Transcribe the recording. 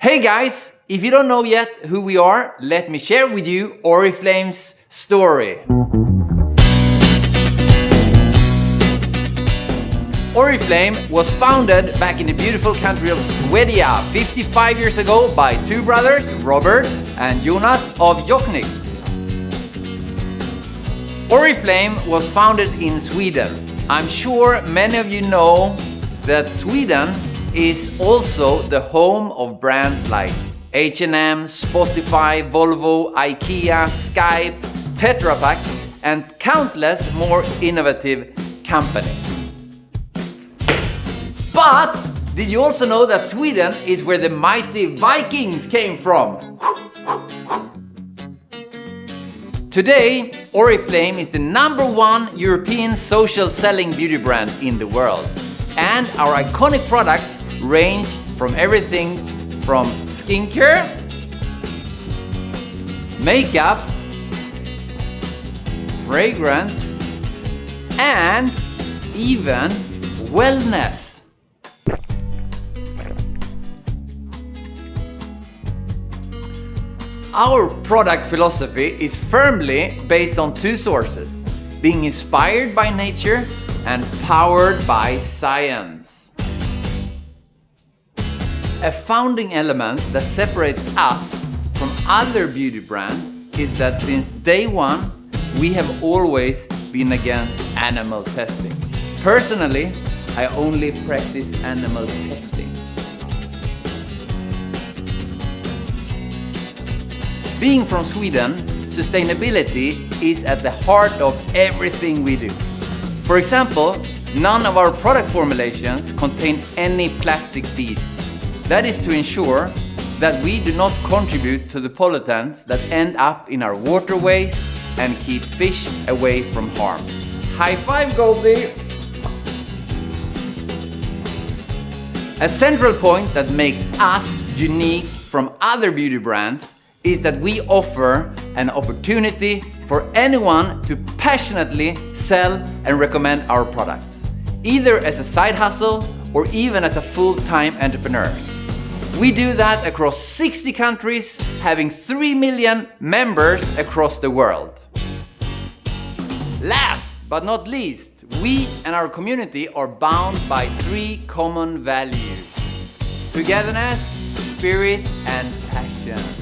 Hey guys, if you don't know yet who we are, let me share with you Oriflame's story. Oriflame was founded back in the beautiful country of Swedia 55 years ago by two brothers, Robert and Jonas of Jochnick. Oriflame was founded in Sweden. I'm sure many of you know that Sweden is also the home of brands like H&M, Spotify, Volvo, IKEA, Skype, TetraPak, and countless more innovative companies. But did you also know that Sweden is where the mighty Vikings came from? Today, Oriflame is the #1 European social selling beauty brand in the world. And our iconic products range from everything from skincare, makeup, fragrance, and even wellness. Our product philosophy is firmly based on two sources: being inspired by nature and powered by science. A founding element that separates us from other beauty brands is that since day one, we have always been against animal testing. Personally, I only practice animal testing. Being from Sweden, sustainability is at the heart of everything we do. For example, none of our product formulations contain any plastic beads. That is to ensure that we do not contribute to the pollutants that end up in our waterways and keep fish away from harm. High five, Goldie! A central point that makes us unique from other beauty brands is that we offer an opportunity for anyone to passionately sell and recommend our products, either as a side hustle or even as a full-time entrepreneur. We do that across 60 countries, having 3 million members across the world. Last but not least, we and our community are bound by 3 common values: togetherness, spirit, and passion.